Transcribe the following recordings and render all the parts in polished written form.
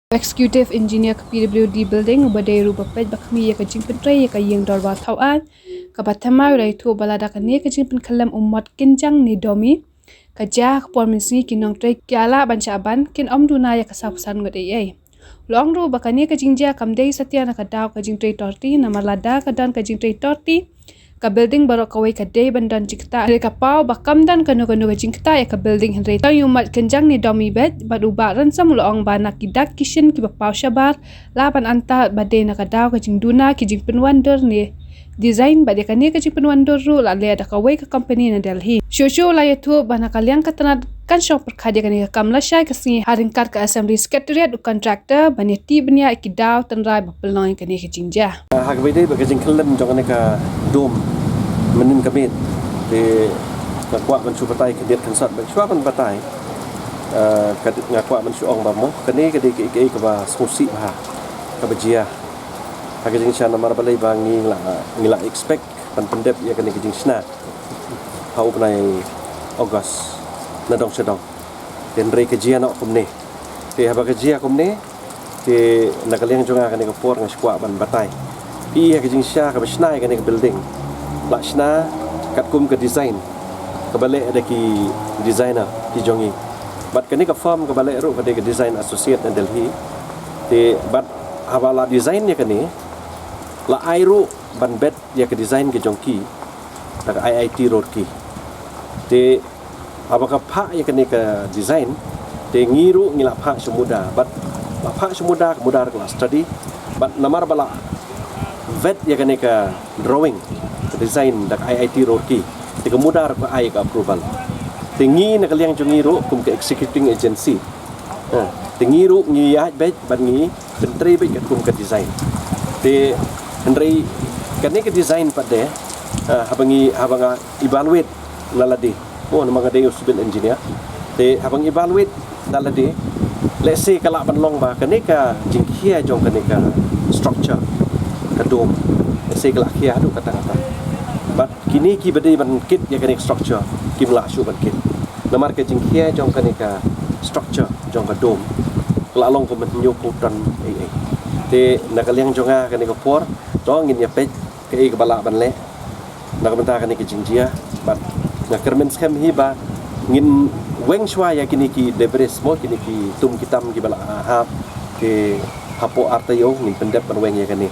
Executive Engineer ke PWD Building badai ruba pet bakmi ya kajing pentrai ya kayeng dorwa thawan kabathama rai thu balada kane kajing pen khalam ummat kinjang ni domi kajah porminsi kinong trai kyala bancaban kin omduna ya kasapusan ngode ai long ru bakane kajing ja kamdei satyana kadaw kajing trai torti namalada kadan kajing trai torti ka building baro kawai kadai bandan jikta re kapau bakam dan kanu kajing kta ya ka building henre ta yumat kenjang ni domi bet badu baran sam loong bana kidak kishin ki bapau shabar lapan anta bade na kadaw kajing duna kijing penwander ni design bade kane kajing penwander ru la le da kawai ka company na Delhi shosho la yetu bana kalyang katana kan shop perkhade kane kamla shai kasi haringkar ka assembly secretariat contractor bani ti bania kidaw tanrai bapeloi kane kajing ja hak bide bagajing kelem jong ka dom menin kamit de ngakwa man su patai kedet kan sat bak man patai kadet ngakwa man su ong ba mo kane kade ke ba sosi ba ka bajia bagajing sana mar balai bangi ngila expect pan pendep ya kane kajing sna hau panai August na dong sedong den rei kajia no kumne te haba kajia kumne te nakaliang jonga kane ka por ngakwa ban patai pi ya kajing sha ka basnai kane ka building lakshna kat kum ke design ke balik ada ki designer ki jongi bat kani ka firm ke balik ru ke design associate in Delhi te bat hawala design ya kani la airu ban bet ya ke design ke jongki dak IIT road ki te abaka pha ya kani ke design te ngiru ngila pha semuda bat la pha semuda kemuda kelas study bat namar bala vet ya kani ke drawing design dak IIT Roorkee te kemudar ko ai ka approval tingi na kaliang jungiro kum ke executing agency tingiru ngi ya bet ban ngi pentri bet kum ke design te henry kane ke design pade habanga evaluate lalade mo na mga dayo civil engineer te habang evaluate lalade let's say kala banlong ba kane ka jingkhia jong kane ka structure ka dome let's say kala khia du kata but kini ki bade ban kit ya kane structure kim la shu ban kit namar ke jing khia jong kane ka structure jong ka dome la long ko man nyu ko tan ai te nakaliang jonga kane ka por dong ngin ya pe ke ka bala ban le nakabenta kane ke jing jia but nakermen scam hi ba ngin weng shwa ya kini ki debres mo kini ki tum kitam ki bala ha ke hapo artayo ngin pendep ban weng ya kane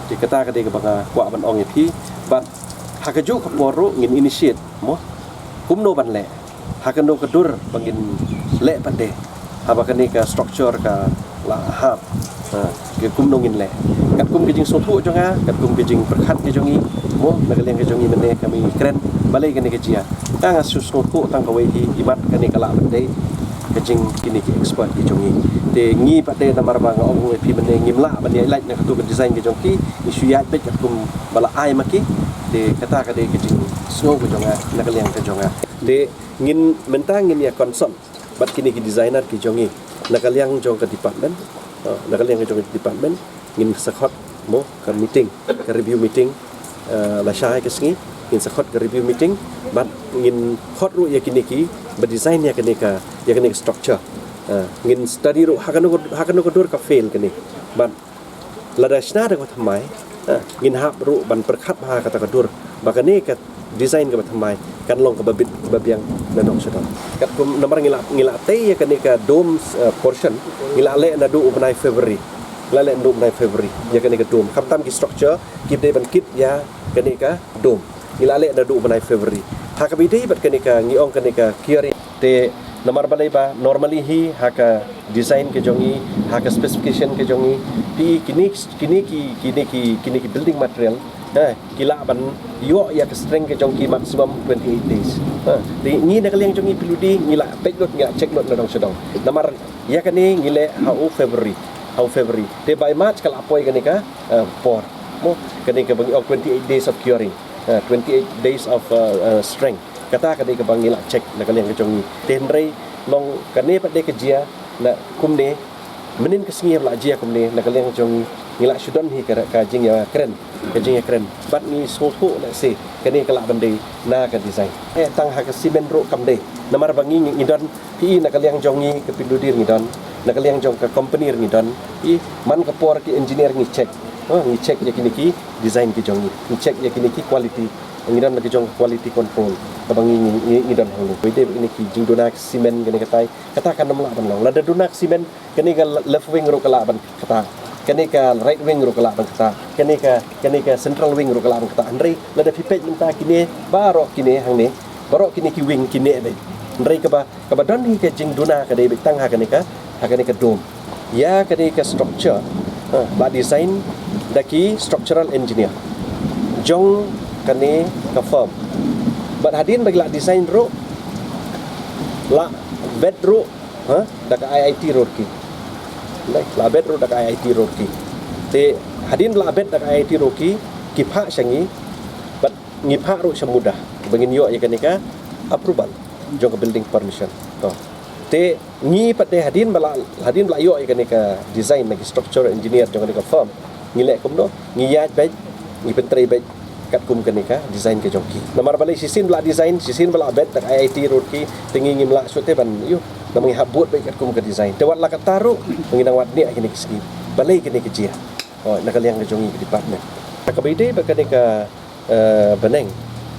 di kata kade ka banga kwa ban ong ya thi but hakaju ka poru ngin initiate mo kumno ban le hakando ka dur bangin le pande habakani ka structure ka la hab ke kumno ngin le kat kum kijing sotu jonga kat kum kijing perkhat ke jongi mo nagaleng ke jongi mene kami kren balai kene ke jia tang asus sotu tang kawai hi ibat kane kala pande kajing kini ki expert ki jongi te ngi pade namar ba nga ong pi mene ngimla bani like na katu design ke jongki isu ya bet kat kum bala ai maki de kata kade kejing snow ko jonga nakaliang ke jonga de ngin mentang ngin ya concern bat kini ki designer ki jongi nakaliang jong ke department nakaliang ke jong department ngin sakhot mo ka meeting ka review meeting la shai ke sngi ngin sakhot ka review meeting bat ngin khot ru ya kini ki ba design ya kene ka structure ngin study ru hakano ko dur ka fail kene bat ladashna da ko thamai ngin hap ru ban perkhat ha kata kadur bakane kat design ka bathamai kan long ka babit babiang nanong sedang kat kum nomor ngila te ya kane ka dome portion ngila le na du ubnai February lale du ubnai February ya kane ka dome khatam ki structure kip de ban kip ya kane ka dome ngila le na du ubnai February hakabide bat kane ka ngiong kane ka kiari te nomor balai ba normally hi haka design ke jongi haka specification ke jongi pi kini building material kila ban yo ya ke strength ke jongi maximum 28 days di ni nak liang jongi piludi ngila pek dot ngila check dot nadong sedong nomor ya kani ngile hau February te by March kala apoi kani ka por mo kani ka bang 28 days of curing 28 days of strength kata kade ka bangila check na kaliang ka jongi tenrei long kane pade ka jia na kumne menin ka sngi la jia kumne na kaliang jongi ngilak syudon hi ka jing ya keren bat ni soto na se kani kala bande na ka design tang ha ka simen ro kamde namar bangi ngidon pi na kaliang jongi ke pindudir ngidon na kaliang jong ka company ngidon i man ka por ki engineer ngi check ya kini ki design ki jongi ngi check ya kini ki quality ngidon lagi jong quality control kabangi ngidon hulu pede ini ki jing dona simen kani kata kan namla ban long lada dona simen kani ka left wing ro kala ban kata kani ka right wing ro kala ban kata kani ka central wing ro kala ban kata andrei lada pipet minta kini barok kini hang ni barok kini ki wing kini be andrei ka ba don hi ka jing dona ka dei tang ha kani ka dome ya kani ka structure ba design daki structural engineer jong kani ka firm bat hadin bagi la design ro la bed ro dak IIT Roorkee la bed ro dak IIT Roorkee te hadin la bed dak IIT Roorkee ki pha sangi bat ngi pha ro semudah bangin yo ya kanika approval jong building permission to te ngi pate hadin bala yo ya kanika design lagi structure engineer jong kanika firm ngilek kum do ngi yaj bed ngi pentrai bed kat kum kenika design ke jongki namar balai sisin bela design sisin bela bet tak IIT Roorkee tingi ngim la sote ban yu namangi habut baik kat kum ke design tewat la kat taru menginang wat ni kini kiski balai kini kejia nakaliang ke jongi ke department takabide bakanika beneng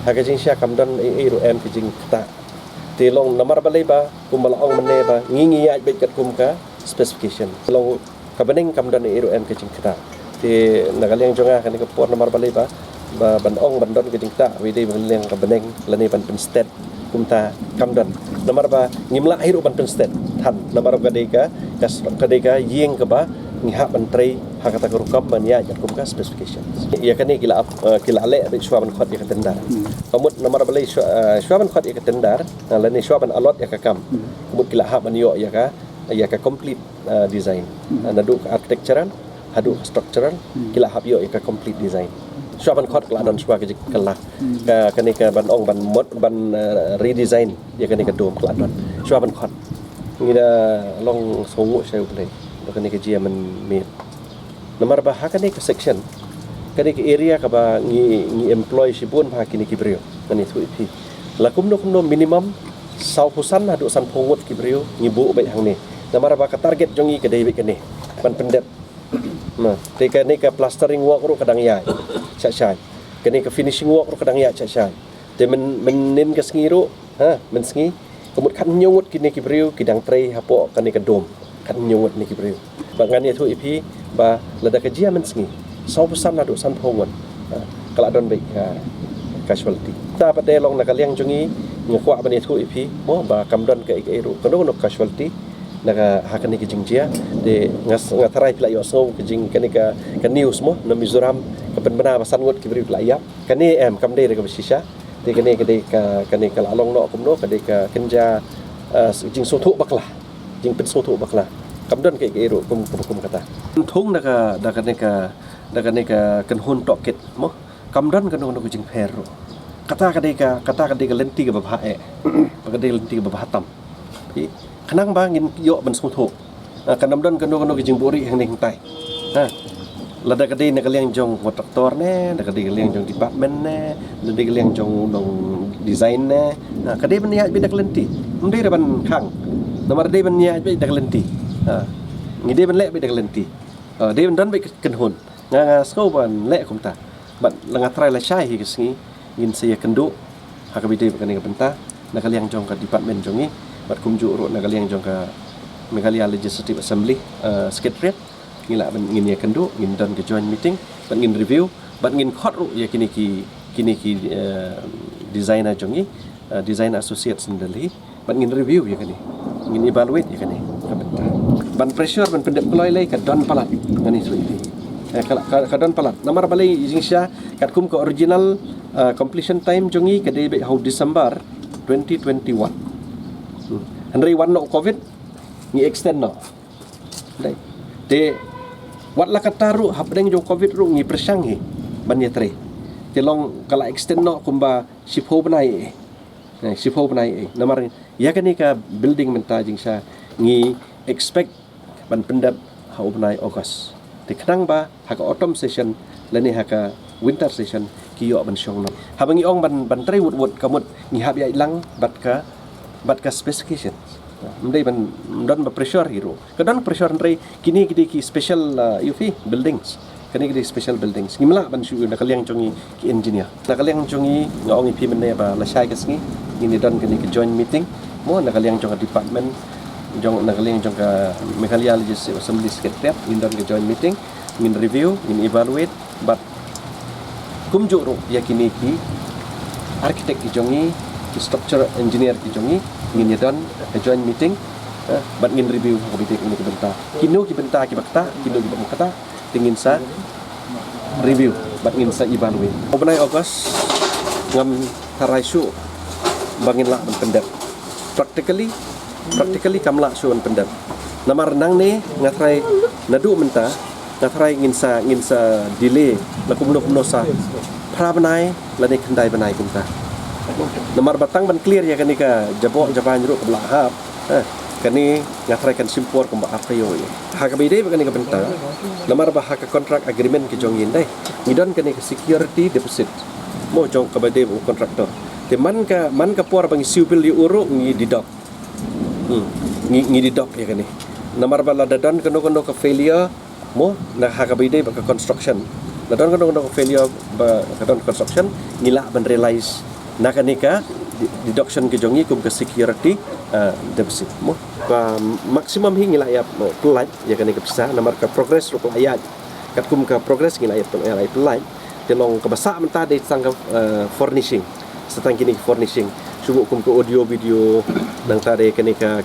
hagajing sya kamdan ro em kijing kata tilong namar balai ba kum bala ong mene ba ngingi ya baik kat kum ka specification long kabeneng kamdan ro em kijing kata ti nakaliang jonga kanika por namar balai ba ban ong ban don ke jingta we dei ban leng ka beneng lani ban penstet kumta kamdan namar ba ngimla hiru ban penstet than namar ka dei ka yeng ka ba ngiha ban trei hakata ka rukam ban ya kum ka specification ya kani kila le be shwa ban khot ya ka tendar pamut namar ba le shwa ban khot ya ka tendar lani shwa ban alot ya ka kam mut kila ha ban yo ya ka complete design nadu architectural hadu structural kila hab yo ya ka complete design Swaban khot kala don swa ke kala ka kanika ban ong ban mod ban redesign ya kanika dom kala don swaban khot ngida long songu saya play kanika jia man me nomor ba ha kanika section kanika area ka ba ngi employee sibun ba kanika brio kani thu ipi lakum no minimum 100% hadu san phongot ki brio ngi bu bai hang ni nomor ba ka target jongi ke dei kene ban pendep nah teka ni ka plastering work ru kadang yai chai kani ka finishing work ru kadang ya chai te men ka sngiru men sngi kemut kan nyungut kini ki briu kidang trei hapo kani ka dom kan nyungut ni ki briu bangan ya thu ipi ba lada ka jia men sngi 100% adu san phongon kala don baik casualty ta pate long na kaliang jungi ngakwa bani thu ipi mo ba kamdon ka ru kono no casualty naga hakani ki jingjia de ngatarai pila yo so ki jing kani ka news mo na Mizoram ka benbena basan ngot ki bri pila ya kani em kamde ka shisha de kani ka along no kumno ka de ka kenja jing sotu bakla jing pin sotu bakla kamdon ka ru kum kata thung da kani ka kenhun toket mo kamdon kan no jing peru kata ka de ka lenti ka babha ka de lenti ka babha tam kanang bangin yo ban soto kanam don kanu kijing buri hang ning tai lada kadai nak liang jong kontraktor ne da kadai liang jong department ne lada liang jong dong design ne kadai ban ya bedak lenti ndai ban khang nomor dai ban ya bedak lenti ngide ban le bedak lenti dai ban don be kenhun nga sko ban le kumta ban langa trai la shai hi kisngi ngin saya kendu hakabide ban ni benta nak liang jong ka department jongi bat kumju ro na kaliang jong ka Meghalaya Legislative Assembly secretariat ngila ban ngin ya kendu ngin dan ke joint meeting ban ngin review ban ngin khot ro ya kini ki designer jongi designer associate sendali ban ngin review ya kini ngin evaluate ya kini ban pressure ban pendep keloi lai ka don palat ngani suiti ka don palat namar balai jingsha kat kum ke original completion time jongi ka de how December 2021 Henry one no COVID ni extend no dai te wat la kataru hapdeng jo COVID ru ni persanghi banya tre te long kala extend no kumba sipho banai namar ya kani ka building menta jing sa ni expect ban pendap hau banai August ti khnang ba haka autumn session lani haka winter session ki yo ban syong no habangi ong ban trai wut kamut ni hab ya ilang bat ka specification mendai ban don ba pressure hero kadang pressure ndai kini ki special UV buildings kani ki special buildings ngimla ban syu na kaliang chongi ki engineer na kaliang chongi ngong ipi men ba la shai kasngi ini don kani ki joint meeting mo na kaliang chong department jong na kaliang chong ka mechanologist assembly secretariat in don ki joint meeting min review min evaluate but kumjuk ro yakini ki architect ki jongi ki structure engineer ki jongi ngin don ka joint meeting but ngin review ko bitik ini ki benta ki bakta kino ki bakta tingin sa review bat ngin sa evaluate openai August ngam haraisu bangin la pendap practically kamla suan pendap namar nang ne ngatrai nadu menta ngatrai ngin sa delay lakum sa prabanai lani kendai banai pinta namar batang ban clear ya kanika jabok japan ru ke belahap kani ngatrai kan simpor ko ba apayo ye haka bide ba kani ka benta namar ba haka contract agreement ki jong yin dai ngidon kani ka security deposit mo jong ka bide bu kontraktor te man ka por bang civil di uru ngi didok ngi didok ya kani namar ba la dadan kono ka failure mo na haka bide ba ka construction dadan kono ka failure ba ka construction ngila ban realize na kani ka deduction ke jongi kum ke security deposit mo ka maximum hingi la ya pelai ya kan ke bisa namar ka progress ro ayat kat kum ka progress ngi la ya pelai telong ke basa menta de sang furnishing setang kini furnishing subu kum ke audio video nang tade kani ka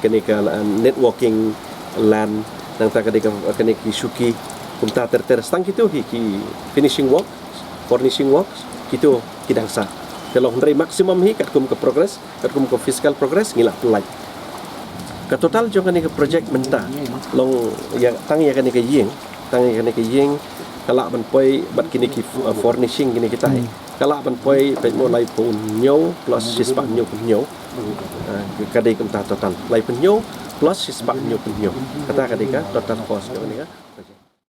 networking LAN nang ta kani ki suki kum ta ter setang kitu ki finishing work furnishing works kitu kidang sa kalau dari maksimum hi kat kum ke progress kat kum ke fiscal progress ngila pelai ka total jong kani ke project menta long ya tang ya kani ke yeng kala ban poi bat kini ki furnishing kini kita kala ban poi pe mo lai pun nyo plus sispak nyo pun nyo kadai kum ta total lai pun nyo plus sispak nyo pun nyo kata kadai ka total cost ni ka